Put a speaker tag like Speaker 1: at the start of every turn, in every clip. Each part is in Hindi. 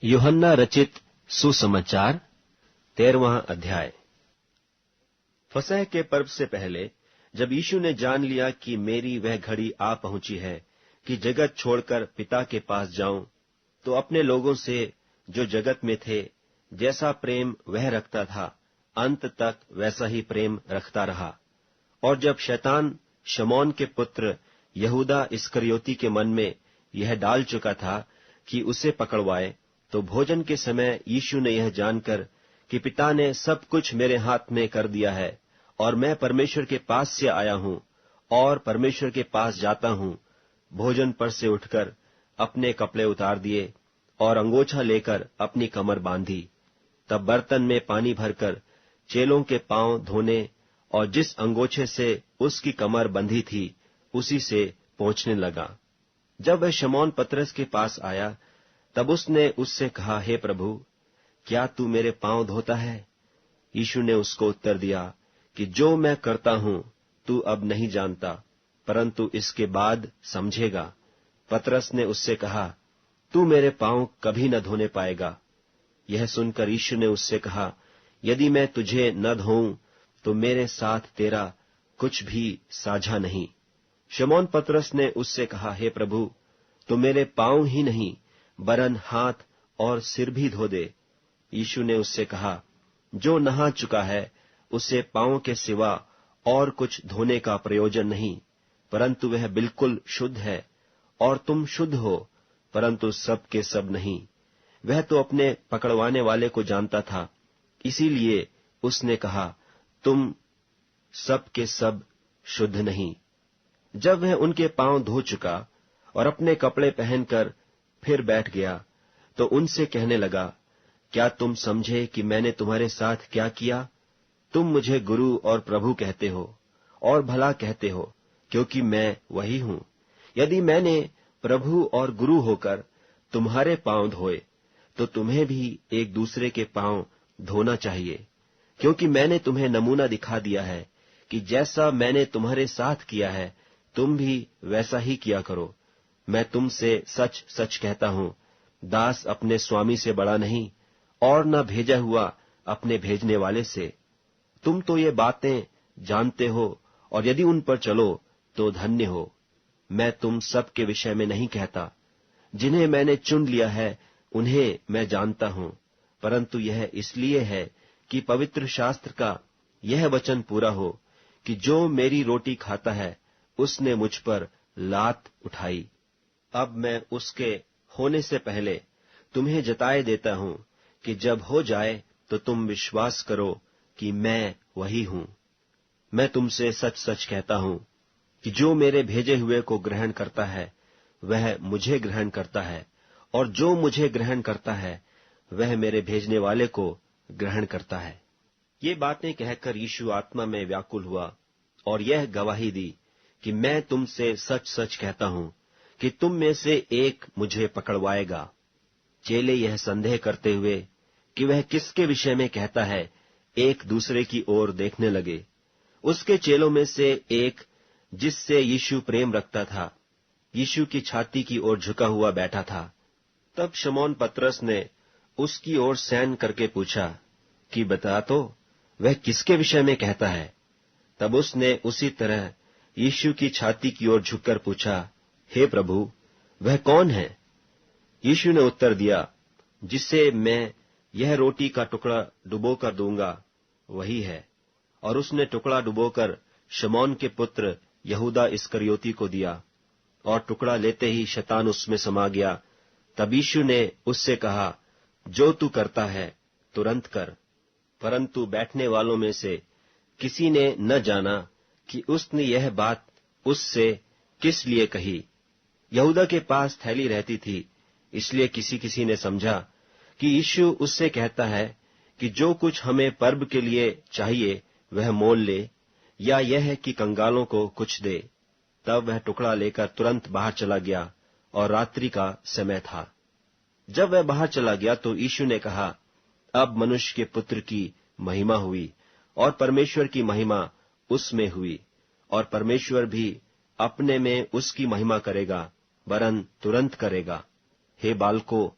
Speaker 1: यूहन्ना रचित सुसमाचार 13वां अध्याय। फसह के पर्व से पहले जब यीशु ने जान लिया कि मेरी वह घड़ी आ पहुंची है कि जगत छोड़कर पिता के पास जाऊं, तो अपने लोगों से जो जगत में थे जैसा प्रेम वह रखता था, अंत तक वैसा ही प्रेम रखता रहा। और जब शैतान शमौन के पुत्र यहूदा इस्करियोती के मन में यह डाल चुका था कि उसे पकड़वाए, तो भोजन के समय यीशु ने यह जानकर कि पिता ने सब कुछ मेरे हाथ में कर दिया है और मैं परमेश्वर के पास से आया हूं और परमेश्वर के पास जाता हूं, भोजन पर से उठकर अपने कपड़े उतार दिए और अंगोछा लेकर अपनी कमर बांधी। तब बर्तन में पानी भरकर चेलों के पांव धोने और जिस अंगोछे से उसकी कमर बंधी थी उसी से पोंछने लगा। जब वह शमौन पतरस के पास आया, तब उसने उससे कहा, हे प्रभु, क्या तू मेरे पांव धोता है? यीशु ने उसको उत्तर दिया कि जो मैं करता हूं तू अब नहीं जानता, परंतु इसके बाद समझेगा। पतरस ने उससे कहा, तू मेरे पांव कभी न धोने पाएगा। यह सुनकर यीशु ने उससे कहा, यदि मैं तुझे न धोऊं तो मेरे साथ तेरा कुछ भी साझा नहीं। शमौन पतरस ने उससे कहा, हे प्रभु, तू मेरे पांव ही नहीं वरन हाथ और सिर भी धो दे। यीशु ने उससे कहा, जो नहा चुका है उसे पांव के सिवा और कुछ धोने का प्रयोजन नहीं, परंतु वह बिल्कुल शुद्ध है। और तुम शुद्ध हो, परंतु सब के सब नहीं। वह तो अपने पकड़वाने वाले को जानता था, इसीलिए उसने कहा, तुम सब के सब शुद्ध नहीं। जब वह उनके पांव धो चुका और अपने कपड़े पहनकर फिर बैठ गया, तो उनसे कहने लगा, क्या तुम समझे कि मैंने तुम्हारे साथ क्या किया? तुम मुझे गुरु और प्रभु कहते हो और भला कहते हो, क्योंकि मैं वही हूं। यदि मैंने प्रभु और गुरु होकर तुम्हारे पांव धोए, तो तुम्हें भी एक दूसरे के पांव धोना चाहिए, क्योंकि मैंने तुम्हें नमूना दिखा दिया है कि जैसा मैंने तुम्हारे साथ किया है तुम भी वैसा ही किया करो। मैं तुमसे सच सच कहता हूं, दास अपने स्वामी से बड़ा नहीं और न भेजा हुआ अपने भेजने वाले से। तुम तो ये बातें जानते हो और यदि उन पर चलो तो धन्य हो। मैं तुम सब के विषय में नहीं कहता, जिन्हें मैंने चुन लिया है उन्हें मैं जानता हूं, परंतु यह इसलिए है कि पवित्र शास्त्र का यह वचन पूरा हो कि जो मेरी रोटी खाता है उसने मुझ पर लात उठाई। अब मैं उसके होने से पहले तुम्हें जताए देता हूं कि जब हो जाए तो तुम विश्वास करो कि मैं वही हूं। मैं तुमसे सच सच कहता हूं कि जो मेरे भेजे हुए को ग्रहण करता है वह मुझे ग्रहण करता है, और जो मुझे ग्रहण करता है वह मेरे भेजने वाले को ग्रहण करता है। ये बातें कहकर यीशु आत्मा में व्याकुल हुआ और यह गवाही दी कि मैं तुमसे सच सच कहता हूं कि तुम में से एक मुझे पकड़वाएगा। चेले यह संदेह करते हुए कि वह किसके विषय में कहता है, एक दूसरे की ओर देखने लगे। उसके चेलों में से एक, जिससे यीशु प्रेम रखता था, यीशु की छाती की ओर झुका हुआ बैठा था। तब शमौन पतरस ने उसकी ओर सैन करके पूछा कि बता तो, वह किसके विषय में कहता है? तब उसने उसी तरह यीशु की छाती की ओर झुककर पूछा, हे प्रभु, वह कौन है? यीशु ने उत्तर दिया, जिसे मैं यह रोटी का टुकड़ा डुबोकर दूंगा वही है। और उसने टुकड़ा डुबोकर शमौन के पुत्र यहूदा इस्करियोती को दिया, और टुकड़ा लेते ही शैतान उसमें समा गया। तब यीशु ने उससे कहा, जो तू करता है तुरंत कर। परंतु बैठने वालों में से किसी ने न जाना कि उसने यह बात उससे किस लिए कही। यहूदा के पास थैली रहती थी, इसलिए किसी किसी ने समझा कि यीशु उससे कहता है कि जो कुछ हमें पर्व के लिए चाहिए वह मोल ले, या यह है कि कंगालों को कुछ दे। तब वह टुकड़ा लेकर तुरंत बाहर चला गया, और रात्रि का समय था। जब वह बाहर चला गया तो यीशु ने कहा, अब मनुष्य के पुत्र की महिमा हुई और परमेश्वर की महिमा उसमें हुई, और परमेश्वर भी अपने में उसकी महिमा करेगा, वरन तुरंत करेगा। हे बालकों,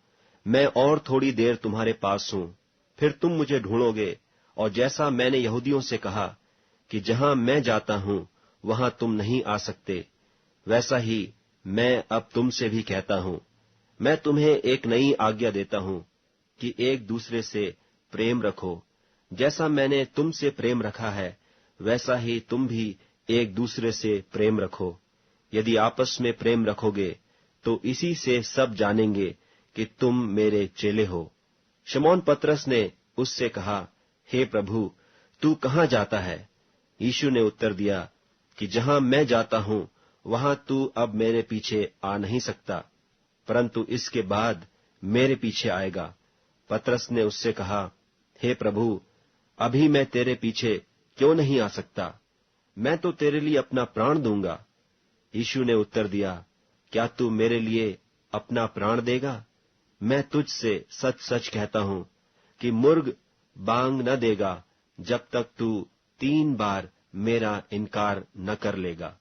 Speaker 1: मैं और थोड़ी देर तुम्हारे पास हूं, फिर तुम मुझे ढूंढोगे, और जैसा मैंने यहूदियों से कहा कि जहां मैं जाता हूं वहां तुम नहीं आ सकते, वैसा ही मैं अब तुमसे भी कहता हूं। मैं तुम्हें एक नई आज्ञा देता हूं कि एक दूसरे से प्रेम रखो। जैसा मैंने तुमसे प्रेम रखा है, वैसा ही तुम भी एक दूसरे से प्रेम रखो। यदि आपस में प्रेम रखोगे तो इसी से सब जानेंगे कि तुम मेरे चेले हो। शमौन पतरस ने उससे कहा, हे प्रभु, तू कहाँ जाता है? यीशु ने उत्तर दिया कि जहां मैं जाता हूं वहां तू अब मेरे पीछे आ नहीं सकता, परंतु इसके बाद मेरे पीछे आएगा। पतरस ने उससे कहा, हे प्रभु, अभी मैं तेरे पीछे क्यों नहीं आ सकता? मैं तो तेरे लिए अपना प्राण दूंगा। यीशु ने उत्तर दिया, क्या तू मेरे लिए अपना प्राण देगा? मैं तुझसे सच सच कहता हूं कि मुर्ग बांग न देगा जब तक तू 3 बार मेरा इनकार न कर लेगा।